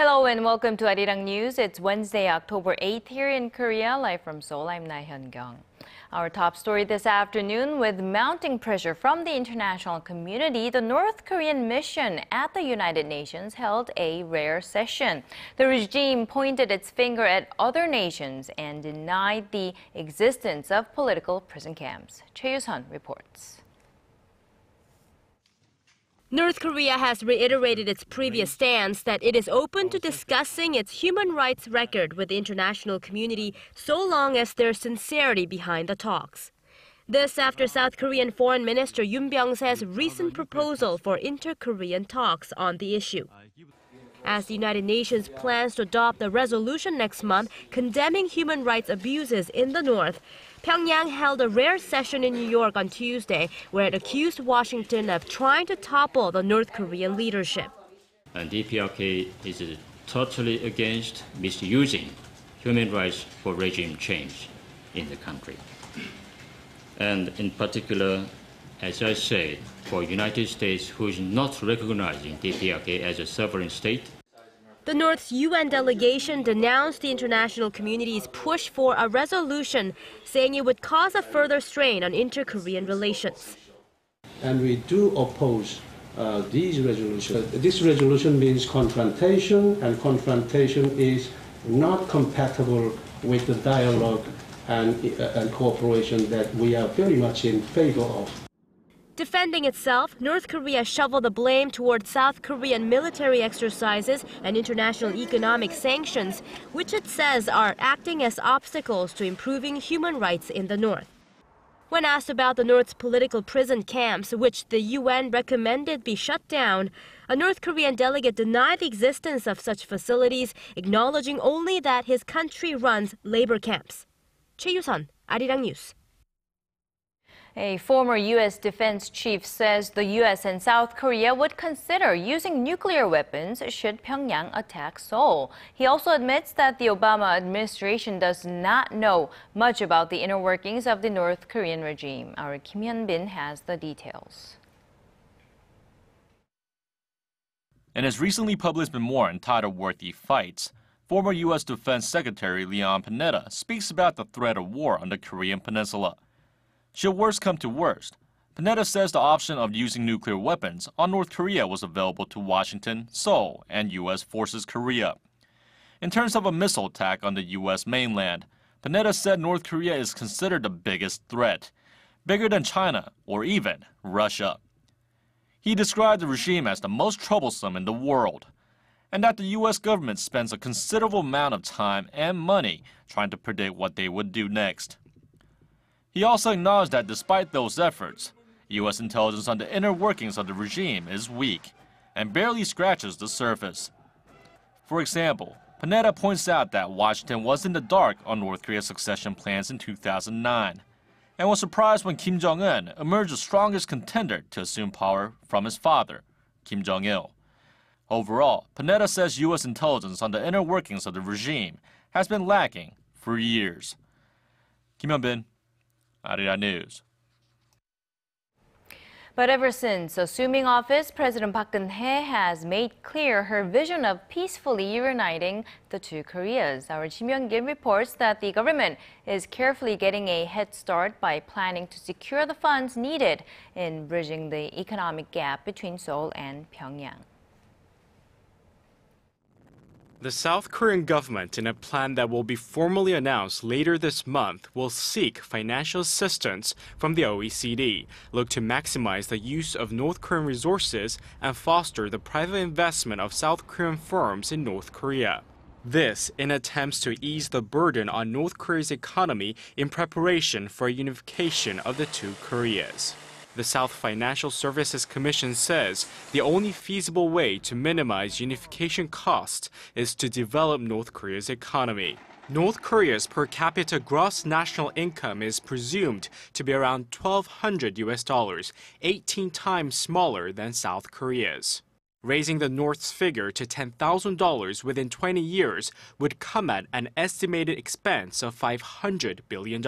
Hello and welcome to ARIRANG News. It's Wednesday, October 8th here in Korea. Live from Seoul, I'm Laah Hyun-kyung. Our top story this afternoon: with mounting pressure from the international community, the North Korean mission at the United Nations held a rare session. The regime pointed its finger at other nations and denied the existence of political prison camps. Choi You-sun reports. North Korea has reiterated its previous stance that it is open to discussing its human rights record with the international community so long as there's sincerity behind the talks. This after South Korean Foreign Minister Byung-se's recent proposal for inter-Korean talks on the issue. As the United Nations plans to adopt a resolution next month condemning human rights abuses in the North, Pyongyang held a rare session in New York on Tuesday where it accused Washington of trying to topple the North Korean leadership. And DPRK is totally against misusing human rights for regime change in the country. And in particular, as I said, for United States, who is not recognizing DPRK as a sovereign state. The North's UN delegation denounced the international community's push for a resolution, saying it would cause a further strain on inter-Korean relations. And we do oppose these resolutions. This resolution means confrontation, and confrontation is not compatible with the dialogue and cooperation that we are very much in favor of. Defending itself, North Korea shoveled the blame toward South Korean military exercises and international economic sanctions, which it says are acting as obstacles to improving human rights in the North. When asked about the North's political prison camps, which the UN recommended be shut down, a North Korean delegate denied the existence of such facilities, acknowledging only that his country runs labor camps. Choi You-sun, ARIRANG News. A former U.S. defense chief says the U.S. and South Korea would consider using nuclear weapons should Pyongyang attack Seoul. He also admits that the Obama administration does not know much about the inner workings of the North Korean regime. Our Kim Hyun-bin has the details. In his recently published memoir entitled Worthy Fights, former U.S. Defense Secretary Leon Panetta speaks about the threat of war on the Korean Peninsula. Should worst come to worst, Panetta says the option of using nuclear weapons on North Korea was available to Washington, Seoul, and U.S. Forces Korea. In terms of a missile attack on the U.S. mainland, Panetta said North Korea is considered the biggest threat, bigger than China or even Russia. He described the regime as the most troublesome in the world, and that the U.S. government spends a considerable amount of time and money trying to predict what they would do next. He also acknowledged that despite those efforts, U.S. intelligence on the inner workings of the regime is weak and barely scratches the surface. For example, Panetta points out that Washington was in the dark on North Korea's succession plans in 2009 and was surprised when Kim Jong-un emerged the strongest contender to assume power from his father, Kim Jong-il. Overall, Panetta says U.S. intelligence on the inner workings of the regime has been lacking for years. Kim Hyun-bin, ARIRANG News. But ever since assuming office, President Park Geun-hye has made clear her vision of peacefully reuniting the two Koreas. Our Ji Myung-gil reports that the government is carefully getting a head start by planning to secure the funds needed in bridging the economic gap between Seoul and Pyongyang. The South Korean government, in a plan that will be formally announced later this month, will seek financial assistance from the OECD, look to maximize the use of North Korean resources, and foster the private investment of South Korean firms in North Korea. This in attempts to ease the burden on North Korea's economy in preparation for a unification of the two Koreas. The South Financial Services Commission says the only feasible way to minimize unification costs is to develop North Korea's economy. North Korea's per capita gross national income is presumed to be around $1,200, 18 times smaller than South Korea's. Raising the North's figure to $10,000 within 20 years would come at an estimated expense of $500 billion.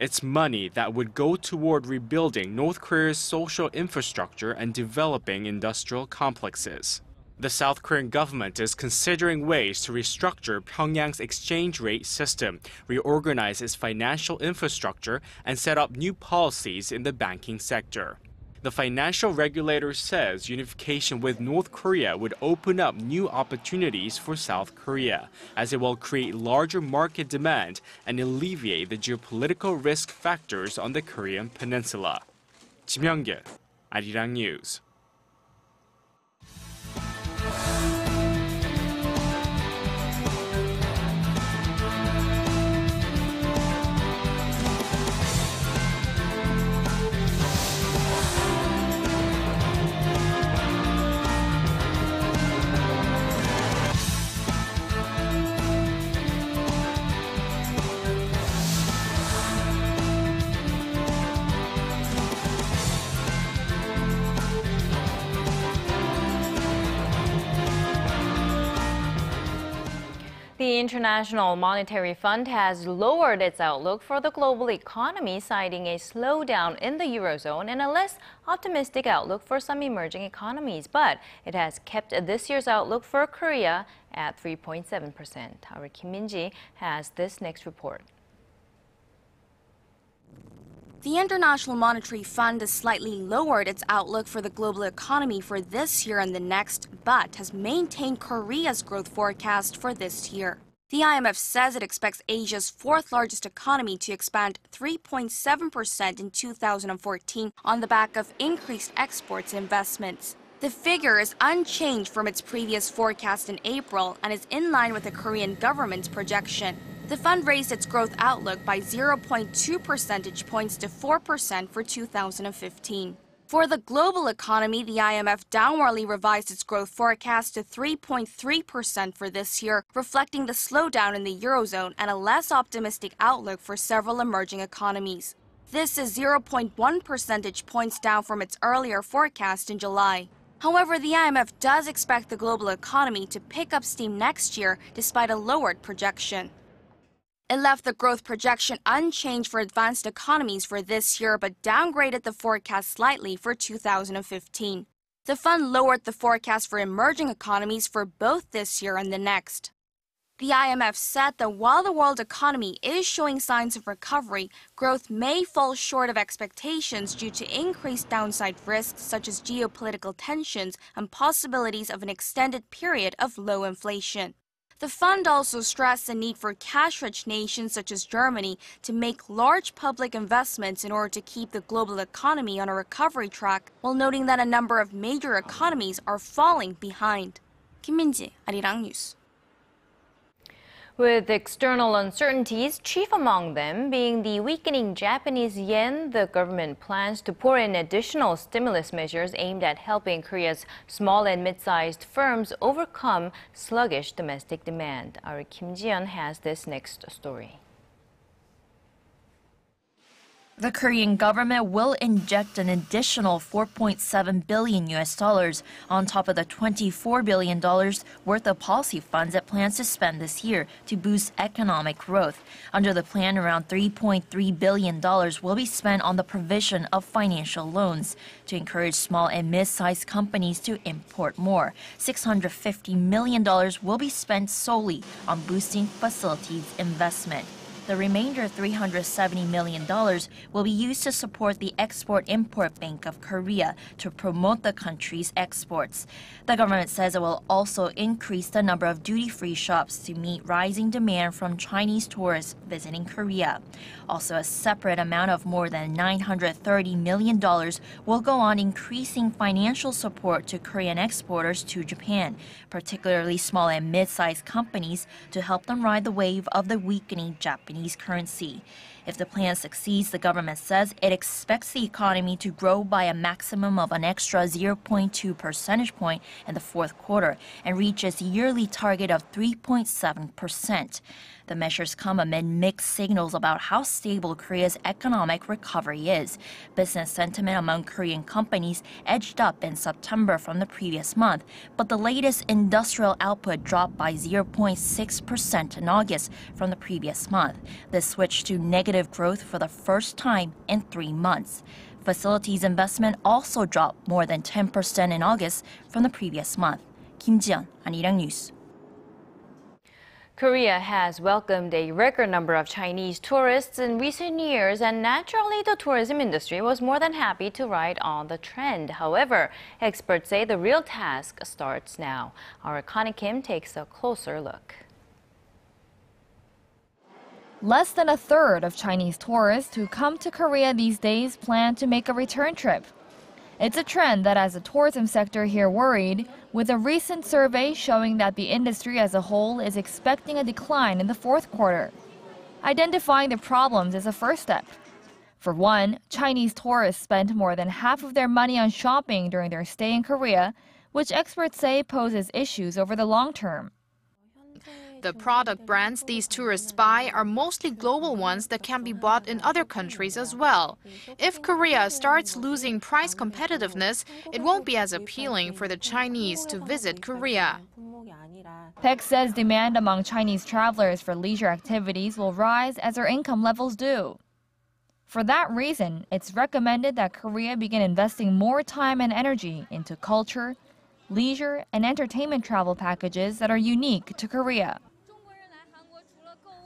It's money that would go toward rebuilding North Korea's social infrastructure and developing industrial complexes. The South Korean government is considering ways to restructure Pyongyang's exchange rate system, reorganize its financial infrastructure, and set up new policies in the banking sector. The financial regulator says unification with North Korea would open up new opportunities for South Korea, as it will create larger market demand and alleviate the geopolitical risk factors on the Korean peninsula. Kim Young-gil, ARIRANG News. The International Monetary Fund has lowered its outlook for the global economy, citing a slowdown in the Eurozone and a less optimistic outlook for some emerging economies. But it has kept this year's outlook for Korea at 3.7%. Our Kim Min-ji has this next report. The International Monetary Fund has slightly lowered its outlook for the global economy for this year and the next, but has maintained Korea's growth forecast for this year. The IMF says it expects Asia's fourth largest economy to expand 3.7% in 2014 on the back of increased exports and investments. The figure is unchanged from its previous forecast in April and is in line with the Korean government's projection. The fund raised its growth outlook by 0.2 percentage points to 4% for 2015. For the global economy, the IMF downwardly revised its growth forecast to 3.3% for this year, reflecting the slowdown in the Eurozone and a less optimistic outlook for several emerging economies. This is 0.1 percentage points down from its earlier forecast in July. However, the IMF does expect the global economy to pick up steam next year despite a lowered projection. It left the growth projection unchanged for advanced economies for this year, but downgraded the forecast slightly for 2015. The fund lowered the forecast for emerging economies for both this year and the next. The IMF said that while the world economy is showing signs of recovery, growth may fall short of expectations due to increased downside risks such as geopolitical tensions and possibilities of an extended period of low inflation. The fund also stressed the need for cash-rich nations such as Germany to make large public investments in order to keep the global economy on a recovery track, while noting that a number of major economies are falling behind. Kim Min-ji, ARIRANG News. With external uncertainties, chief among them being the weakening Japanese yen, the government plans to pour in additional stimulus measures aimed at helping Korea's small and mid-sized firms overcome sluggish domestic demand. Our Kim Ji-yeon has this next story. The Korean government will inject an additional $4.7 billion on top of the $24 billion worth of policy funds it plans to spend this year to boost economic growth. Under the plan, around $3.3 billion will be spent on the provision of financial loans to encourage small and mid-sized companies to import more. $650 million will be spent solely on boosting facilities investment. The remainder, $370 million, will be used to support the Export-Import Bank of Korea to promote the country's exports. The government says it will also increase the number of duty-free shops to meet rising demand from Chinese tourists visiting Korea. Also, a separate amount of more than $930 million will go on increasing financial support to Korean exporters to Japan, particularly small and mid-sized companies, to help them ride the wave of the weakening Japanese currency. If the plan succeeds, the government says it expects the economy to grow by a maximum of an extra 0.2 percentage point in the fourth quarter and reach its yearly target of 3.7%. The measures come amid mixed signals about how stable Korea's economic recovery is. Business sentiment among Korean companies edged up in September from the previous month, but the latest industrial output dropped by 0.6% in August from the previous month. This switched to negative growth for the first time in 3 months. Facilities investment also dropped more than 10% in August from the previous month. 김지연, ARIRANG News. Korea has welcomed a record number of Chinese tourists in recent years, and naturally the tourism industry was more than happy to ride on the trend. However, experts say the real task starts now. Our Connie Kim takes a closer look. Less than a third of Chinese tourists who come to Korea these days plan to make a return trip. It's a trend that has the tourism sector here worried, with a recent survey showing that the industry as a whole is expecting a decline in the fourth quarter. Identifying the problems is a first step. For one, Chinese tourists spend more than half of their money on shopping during their stay in Korea, which experts say poses issues over the long term. The product brands these tourists buy are mostly global ones that can be bought in other countries as well. If Korea starts losing price competitiveness, it won't be as appealing for the Chinese to visit Korea. Peck says demand among Chinese travelers for leisure activities will rise as their income levels do. For that reason, it's recommended that Korea begin investing more time and energy into culture, leisure, and entertainment travel packages that are unique to Korea.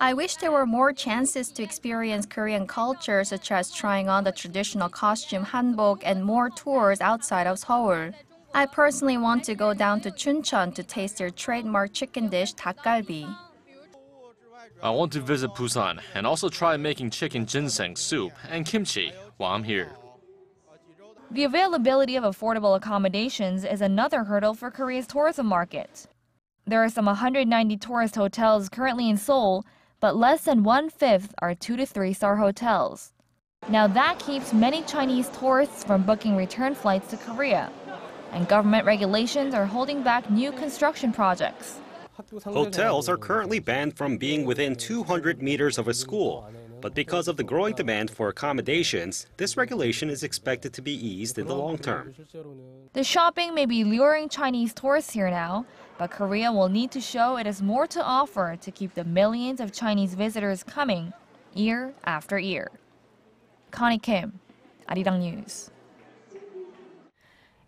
I wish there were more chances to experience Korean culture, such as trying on the traditional costume hanbok and more tours outside of Seoul. I personally want to go down to Chuncheon to taste their trademark chicken dish, 닭갈비. I want to visit Busan and also try making chicken ginseng soup and kimchi while I'm here. The availability of affordable accommodations is another hurdle for Korea's tourism market. There are some 190 tourist hotels currently in Seoul, but less than 1/5 are 2- to 3-star hotels. Now that keeps many Chinese tourists from booking return flights to Korea, and government regulations are holding back new construction projects. Hotels are currently banned from being within 200 meters of a school, but because of the growing demand for accommodations, this regulation is expected to be eased in the long term. The shopping may be luring Chinese tourists here now, but Korea will need to show it has more to offer to keep the millions of Chinese visitors coming year after year. Connie Kim, ARIRANG News.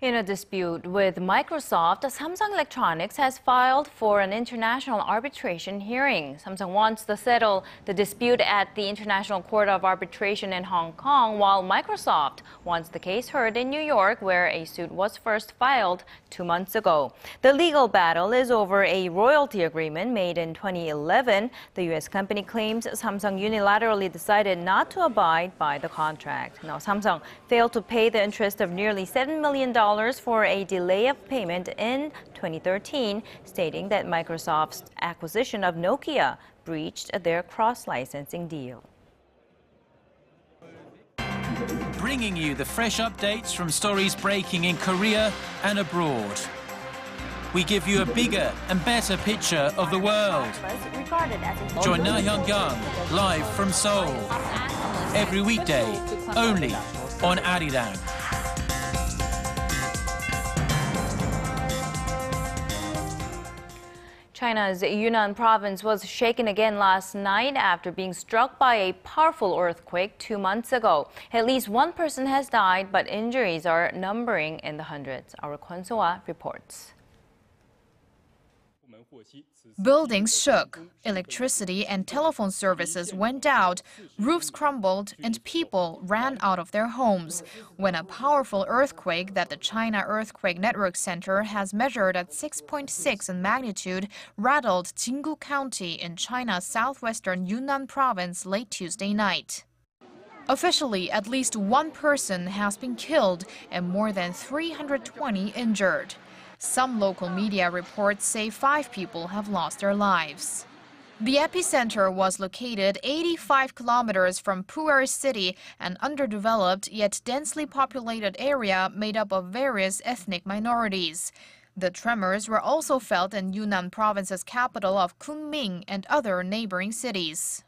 In a dispute with Microsoft, Samsung Electronics has filed for an international arbitration hearing. Samsung wants to settle the dispute at the International Court of Arbitration in Hong Kong, while Microsoft wants the case heard in New York, where a suit was first filed 2 months ago. The legal battle is over a royalty agreement made in 2011. The U.S. company claims Samsung unilaterally decided not to abide by the contract. Now, Samsung failed to pay the interest of nearly $7 million for a delay of payment in 2013, stating that Microsoft's acquisition of Nokia breached their cross-licensing deal. Bringing you the fresh updates from stories breaking in Korea and abroad. We give you a bigger and better picture of the world. Join Laah Hyun-kyung live from Seoul. Every weekday, only on ARIRANG. China's Yunnan province was shaken again last night after being struck by a powerful earthquake 2 months ago. At least one person has died, but injuries are numbering in the hundreds. Our Kwon So-ah reports. Buildings shook, electricity and telephone services went out, roofs crumbled, and people ran out of their homes when a powerful earthquake that the China Earthquake Network Center has measured at 6.6 in magnitude rattled Jinggu County in China's southwestern Yunnan province late Tuesday night. Officially, at least one person has been killed and more than 320 injured. Some local media reports say 5 people have lost their lives. The epicenter was located 85 kilometers from Pu'er City, an underdeveloped yet densely populated area made up of various ethnic minorities. The tremors were also felt in Yunnan province's capital of Kunming and other neighboring cities.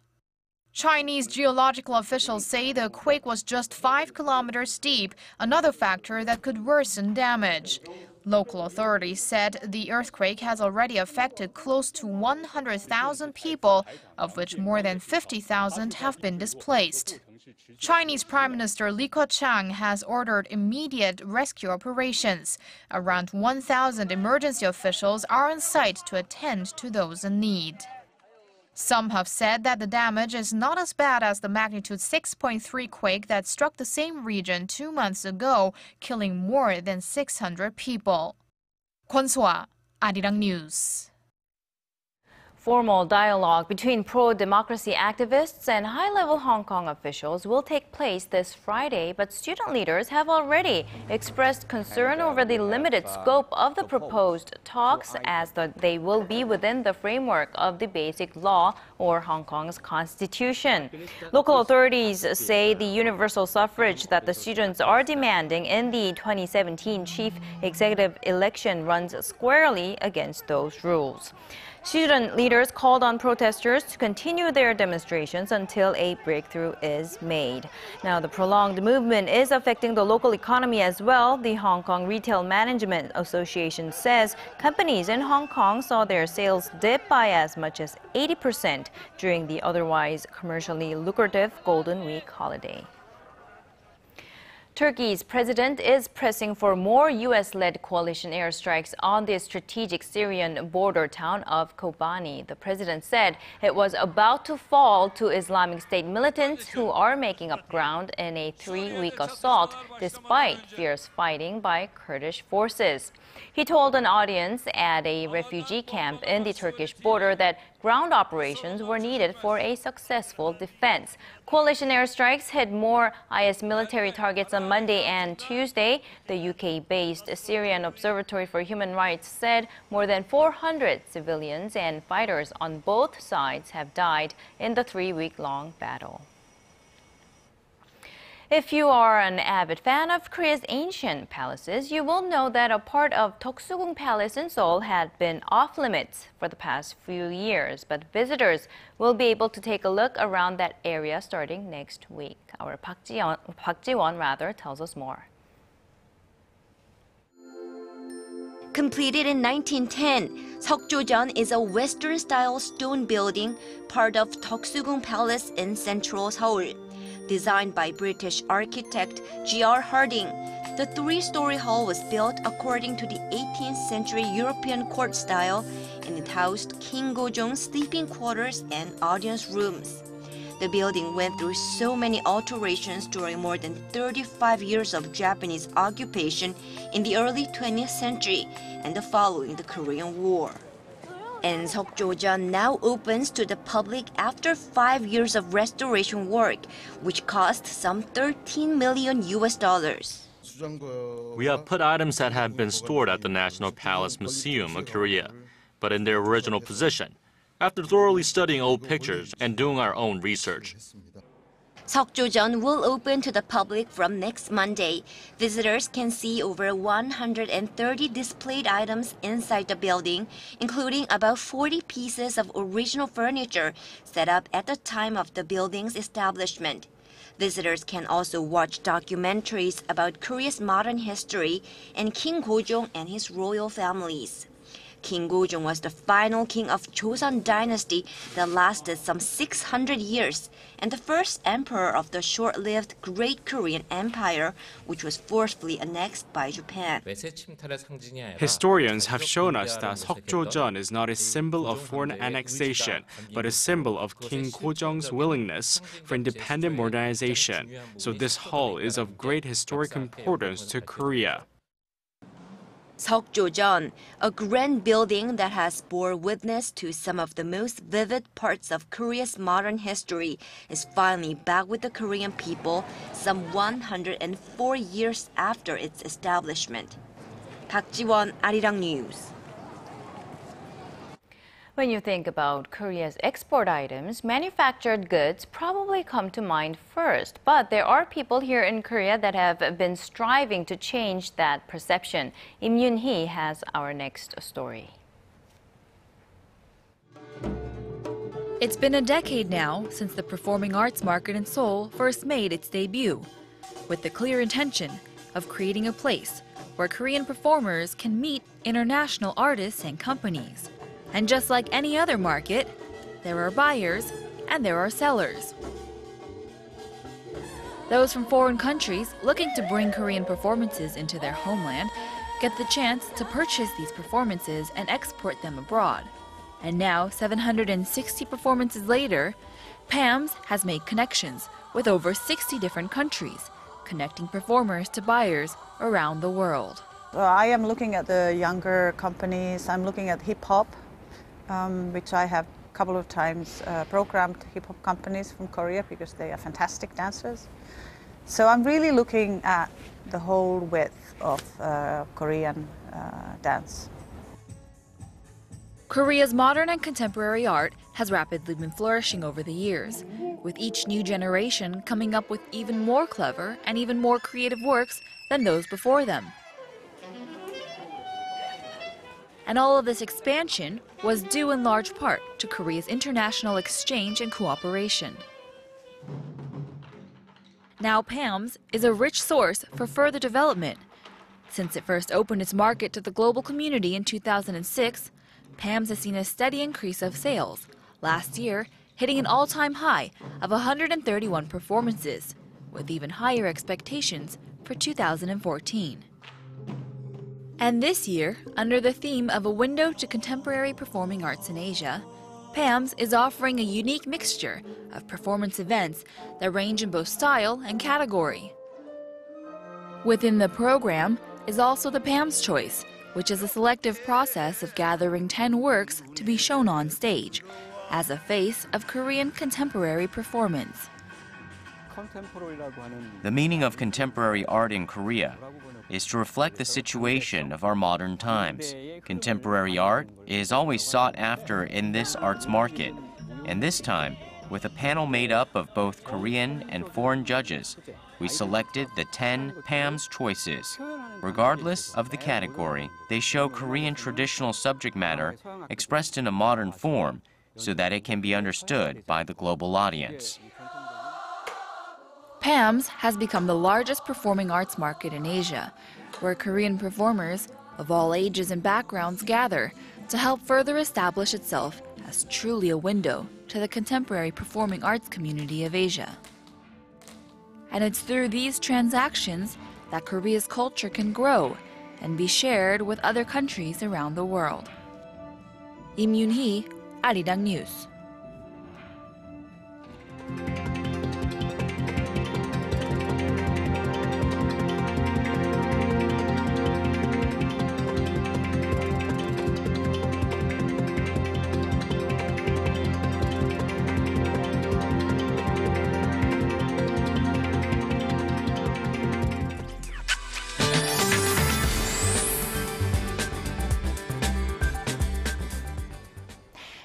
Chinese geological officials say the quake was just 5 kilometers deep, another factor that could worsen damage. Local authorities said the earthquake has already affected close to 100,000 people, of which more than 50,000 have been displaced. Chinese Prime Minister Li Keqiang has ordered immediate rescue operations. Around 1,000 emergency officials are on site to attend to those in need. Some have said that the damage is not as bad as the magnitude 6.3 quake that struck the same region 2 months ago, killing more than 600 people. Kwon So-ah, ARIRANG News. Formal dialogue between pro-democracy activists and high-level Hong Kong officials will take place this Friday, but student leaders have already expressed concern over the limited scope of the proposed talks, as they will be within the framework of the Basic Law or Hong Kong's constitution. Local authorities say the universal suffrage that the students are demanding in the 2017 chief executive election runs squarely against those rules. Student leaders called on protesters to continue their demonstrations until a breakthrough is made. Now, the prolonged movement is affecting the local economy as well. The Hong Kong Retail Management Association says companies in Hong Kong saw their sales dip by as much as 80% during the otherwise commercially lucrative Golden Week holiday. Turkey's president is pressing for more U.S.-led coalition airstrikes on the strategic Syrian border town of Kobani. The president said it was about to fall to Islamic State militants who are making up ground in a 3-week assault despite fierce fighting by Kurdish forces. He told an audience at a refugee camp in the Turkish border that ground operations were needed for a successful defense. Coalition airstrikes hit more IS military targets on Monday and Tuesday. The UK-based Syrian Observatory for Human Rights said more than 400 civilians and fighters on both sides have died in the 3-week-long battle. If you are an avid fan of Korea's ancient palaces, you will know that a part of Deoksugung Palace in Seoul had been off-limits for the past few years, but visitors will be able to take a look around that area starting next week. Our Park Ji-won tells us more. Completed in 1910, Seokjojeon is a Western-style stone building, part of Deoksugung Palace in central Seoul. Designed by British architect G.R. Harding, the 3-story hall was built according to the 18th century European court style, and it housed King Gojong's sleeping quarters and audience rooms. The building went through so many alterations during more than 35 years of Japanese occupation in the early 20th century and following the Korean War. And Seokjojeon now opens to the public after 5 years of restoration work, which cost some $13 million. We have put items that have been stored at the National Palace Museum of Korea, but in their original position, after thoroughly studying old pictures and doing our own research. Seokjojeon will open to the public from next Monday. Visitors can see over 130 displayed items inside the building, including about 40 pieces of original furniture set up at the time of the building's establishment. Visitors can also watch documentaries about Korea's modern history and King Gojong and his royal families. King Gojong was the final king of Joseon dynasty that lasted some 600 years and the first emperor of the short-lived Great Korean Empire, which was forcefully annexed by Japan. Historians have shown us that Seokjojeon is not a symbol of foreign annexation, but a symbol of King Gojong's willingness for independent modernization. So this hall is of great historic importance to Korea. Seokjojeon, a grand building that has bore witness to some of the most vivid parts of Korea's modern history, is finally back with the Korean people some 104 years after its establishment. Park Ji-won, ARIRANG News. When you think about Korea's export items, manufactured goods probably come to mind first. But there are people here in Korea that have been striving to change that perception. Im Yoon-hee has our next story. It's been a decade now since the performing arts market in Seoul first made its debut, with the clear intention of creating a place where Korean performers can meet international artists and companies. And just like any other market, there are buyers and there are sellers. Those from foreign countries looking to bring Korean performances into their homeland get the chance to purchase these performances and export them abroad. And now, 760 performances later, PAMS has made connections with over 60 different countries, connecting performers to buyers around the world. I am looking at the younger companies. I'm looking at hip-hop, which I have a couple of times programmed hip-hop companies from Korea because they are fantastic dancers. So I'm really looking at the whole width of Korean dance. Korea's modern and contemporary art has rapidly been flourishing over the years, with each new generation coming up with even more clever and even more creative works than those before them. And all of this expansion was due in large part to Korea's international exchange and cooperation. Now PAMS is a rich source for further development. Since it first opened its market to the global community in 2006, PAMS has seen a steady increase of sales, last year hitting an all-time high of 131 performances, with even higher expectations for 2014. And this year, under the theme of a window to contemporary performing arts in Asia, PAMS is offering a unique mixture of performance events that range in both style and category. Within the program is also the PAMS Choice, which is a selective process of gathering 10 works to be shown on stage, as a face of Korean contemporary performance. The meaning of contemporary art in Korea is to reflect the situation of our modern times. Contemporary art is always sought after in this arts market, and this time, with a panel made up of both Korean and foreign judges, we selected the 10 PAMS choices. Regardless of the category, they show Korean traditional subject matter expressed in a modern form so that it can be understood by the global audience. PAMS has become the largest performing arts market in Asia, where Korean performers of all ages and backgrounds gather to help further establish itself as truly a window to the contemporary performing arts community of Asia. And it's through these transactions that Korea's culture can grow and be shared with other countries around the world. Im Yoon-hee, ARIRANG News.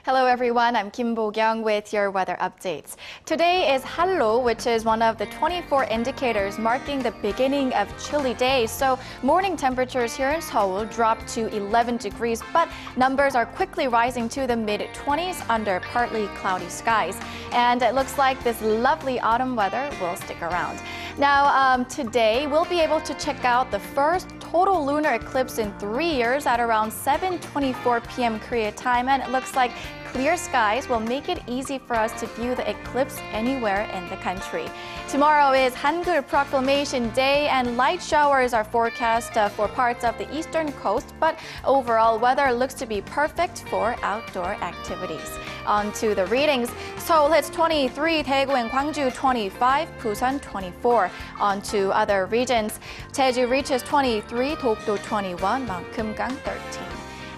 Hello everyone, I'm Kim Bo-kyung with your weather updates. Today is Hallol, which is one of the 24 indicators marking the beginning of chilly days. So morning temperatures here in Seoul dropped to 11 degrees, but numbers are quickly rising to the mid-20s under partly cloudy skies. And it looks like this lovely autumn weather will stick around. Now, today we'll be able to check out the first total lunar eclipse in 3 years at around 7:24 p.m. Korea time, and it looks like clear skies will make it easy for us to view the eclipse anywhere in the country. Tomorrow is Hangul Proclamation Day, and light showers are forecast for parts of the eastern coast, but overall weather looks to be perfect for outdoor activities. On to the readings. Seoul hits 23, Daegu and Gwangju 25, Busan 24. On to other regions. Jeju reaches 23, Dokdo 21, Mount Kumgang 13.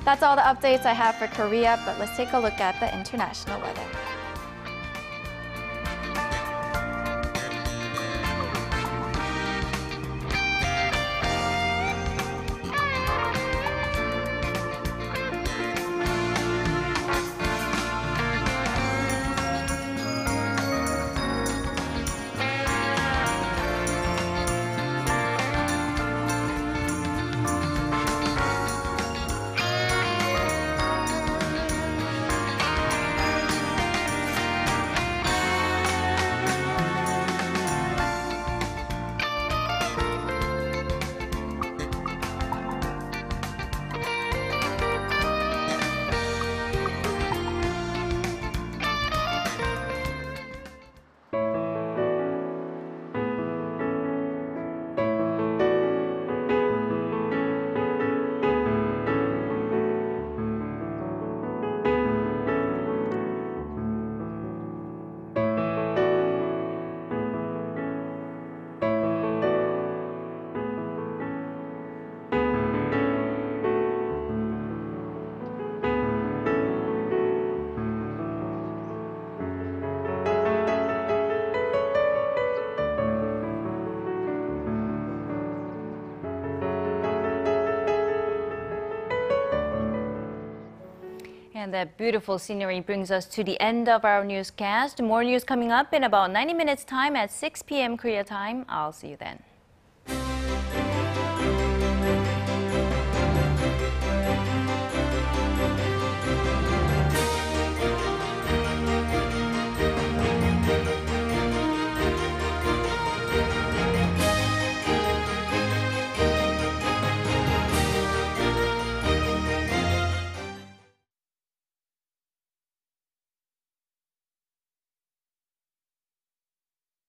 That's all the updates I have for Korea, but let's take a look at the international weather. And that beautiful scenery brings us to the end of our newscast. More news coming up in about 90 minutes time at 6 p.m. Korea time. I'll see you then.